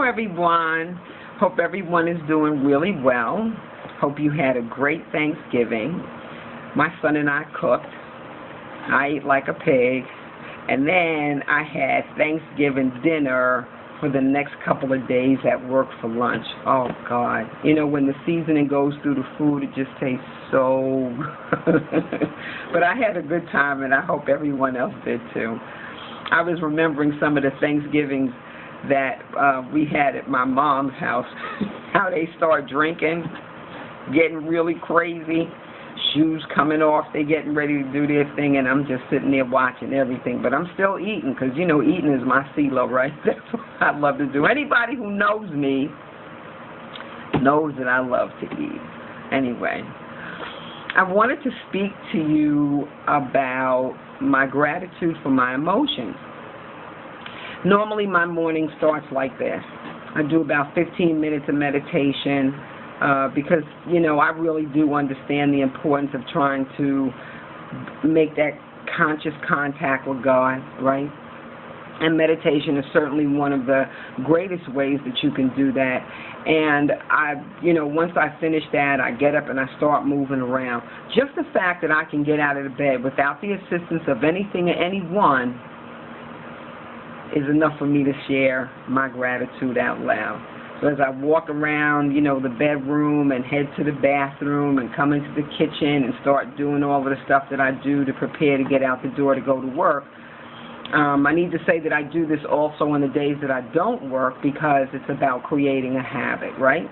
everyone. Hope everyone is doing really well. Hope you had a great Thanksgiving. My son and I cooked. I ate like a pig. And then I had Thanksgiving dinner for the next couple of days at work for lunch. Oh, God. You know, when the seasoning goes through the food, it just tastes so good. But I had a good time, and I hope everyone else did, too. I was remembering some of the Thanksgivings that we had at my mom's house, how they start drinking, getting really crazy, shoes coming off, they getting ready to do their thing, and I'm just sitting there watching everything. But I'm still eating because, you know, eating is my CeeLo, right? That's what I love to do. Anybody who knows me knows that I love to eat. Anyway, I wanted to speak to you about my gratitude for my emotions. Normally my morning starts like this. I do about 15 minutes of meditation because, you know, I really do understand the importance of trying to make that conscious contact with God, right? And meditation is certainly one of the greatest ways that you can do that. And once I finish that, I get up and I start moving around. Just the fact that I can get out of the bed without the assistance of anything or anyone is enough for me to share my gratitude out loud. So as I walk around, you know, the bedroom and head to the bathroom and come into the kitchen and start doing all of the stuff that I do to prepare to get out the door to go to work, I need to say that I do this also on the days that I don't work because it's about creating a habit, right?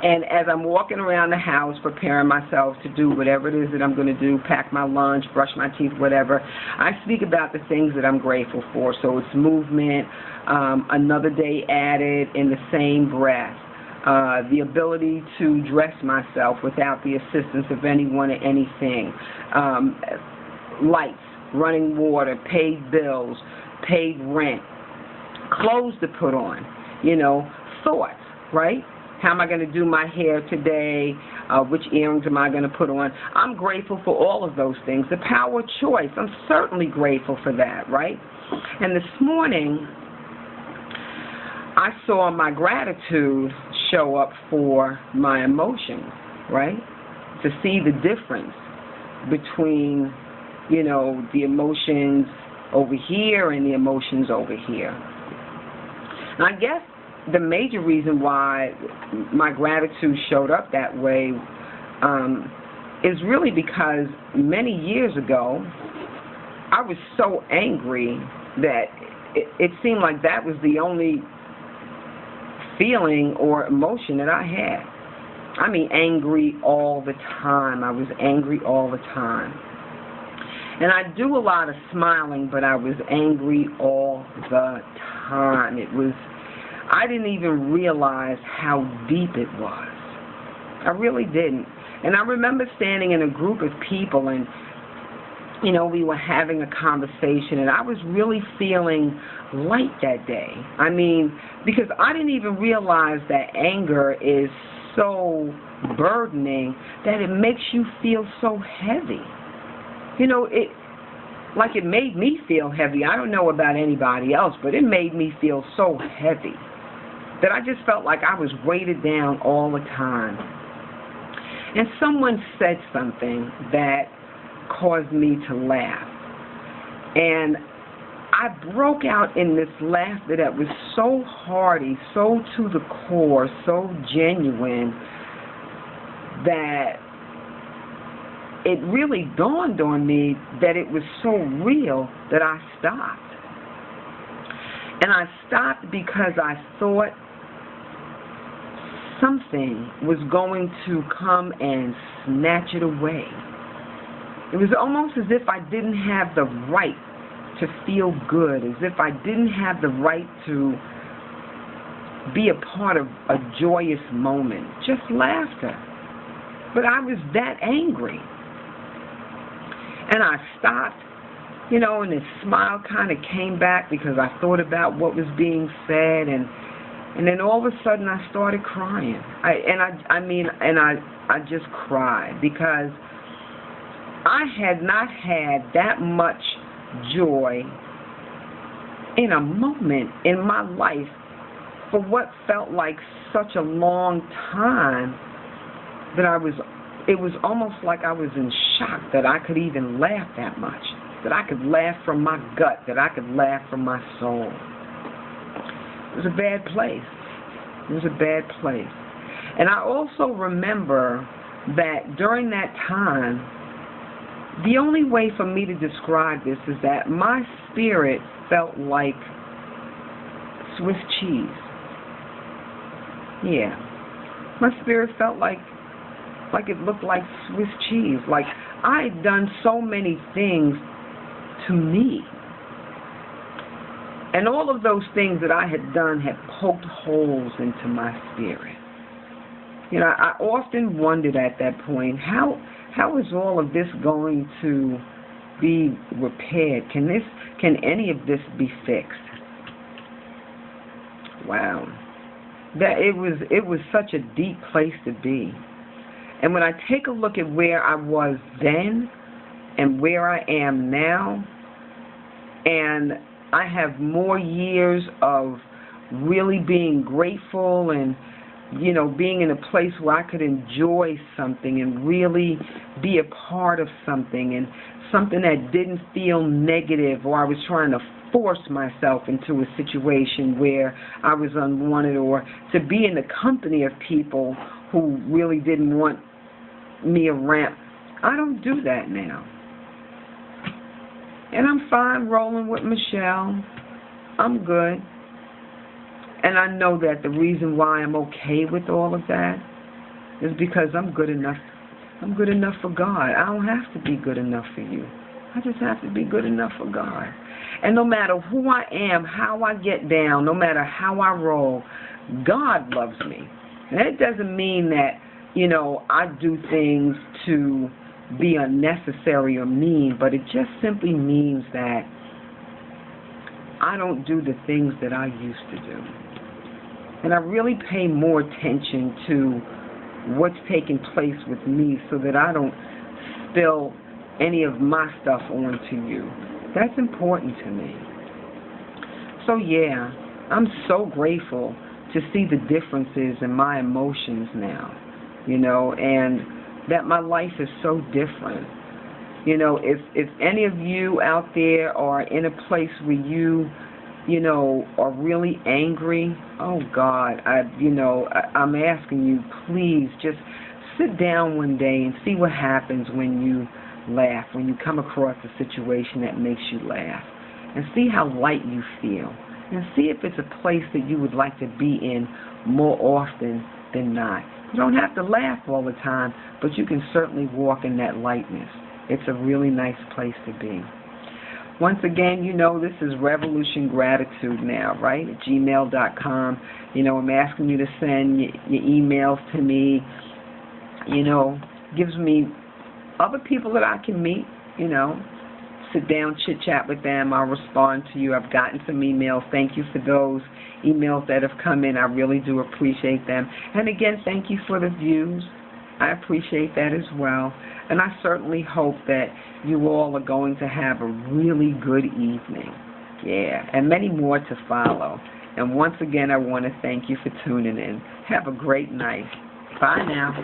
And as I'm walking around the house preparing myself to do whatever it is that I'm going to do, pack my lunch, brush my teeth, whatever, I speak about the things that I'm grateful for. So it's movement, another day added in the same breath, the ability to dress myself without the assistance of anyone or anything, lights, running water, paid bills, paid rent, clothes to put on, you know, thoughts, right? How am I going to do my hair today? Which earrings am I going to put on? I'm grateful for all of those things. The power of choice, I'm certainly grateful for that, right? And this morning, I saw my gratitude show up for my emotions, right? To see the difference between, you know, the emotions over here and the emotions over here. And I guess the major reason why my gratitude showed up that way is really because many years ago, I was so angry that it seemed like that was the only feeling or emotion that I had. I mean, angry all the time. I was angry all the time. And I do a lot of smiling, but I was angry all the time. I didn't even realize how deep it was. I really didn't. And I remember standing in a group of people and, you know, we were having a conversation and I was really feeling light that day. I mean, because I didn't even realize that anger is so burdening that it makes you feel so heavy. You know, it made me feel heavy. I don't know about anybody else, but it made me feel so heavy that I just felt like I was weighted down all the time. And someone said something that caused me to laugh. And I broke out in this laughter that was so hearty, so to the core, so genuine, that it really dawned on me that it was so real that I stopped. And I stopped because I thought something was going to come and snatch it away. It was almost as if I didn't have the right to feel good, as if I didn't have the right to be a part of a joyous moment, just laughter. But I was that angry. And I stopped, you know, and this smile kind of came back because I thought about what was being said, and then all of a sudden I started crying. I just cried because I had not had that much joy in a moment in my life for what felt like such a long time that it was almost like I was in shock that I could even laugh that much, that I could laugh from my gut, that I could laugh from my soul. It was a bad place. It was a bad place. And I also remember that during that time, the only way for me to describe this is that my spirit felt like Swiss cheese. Yeah. My spirit felt like it looked like Swiss cheese. Like I had done so many things to me. And all of those things that I had done had poked holes into my spirit. You know, I often wondered at that point, how is all of this going to be repaired? Can any of this be fixed? Wow. That it was such a deep place to be. And when I take a look at where I was then and where I am now, and I have more years of really being grateful and, you know, being in a place where I could enjoy something and really be a part of something, and something that didn't feel negative, or I was trying to force myself into a situation where I was unwanted, or to be in the company of people who really didn't want me around. I don't do that now. And I'm fine rolling with Michelle. I'm good. And I know that the reason why I'm okay with all of that is because I'm good enough. I'm good enough for God. I don't have to be good enough for you. I just have to be good enough for God. And no matter who I am, how I get down, no matter how I roll, God loves me. And that doesn't mean that, you know, I do things to be unnecessary or mean, but it just simply means that I don't do the things that I used to do. And I really pay more attention to what's taking place with me so that I don't spill any of my stuff onto you. That's important to me. So yeah, I'm so grateful to see the differences in my emotions now, you know, and that my life is so different. You know, if any of you out there are in a place where you know, are really angry, oh God, I'm asking you, please just sit down one day and see what happens when you laugh, when you come across a situation that makes you laugh, and see how light you feel, and see if it's a place that you would like to be in more often than not. You don't have to laugh all the time, but you can certainly walk in that lightness. It's a really nice place to be. Once again, you know, this is RevolutionGratitudeNow, right? At gmail.com. You know, I'm asking you to send your emails to me. You know, gives me other people that I can meet, you know, sit down, chit-chat with them. I'll respond to you. I've gotten some emails. Thank you for those emails that have come in. I really do appreciate them. And again, thank you for the views. I appreciate that as well. And I certainly hope that you all are going to have a really good evening. Yeah, and many more to follow. And once again, I want to thank you for tuning in. Have a great night. Bye now.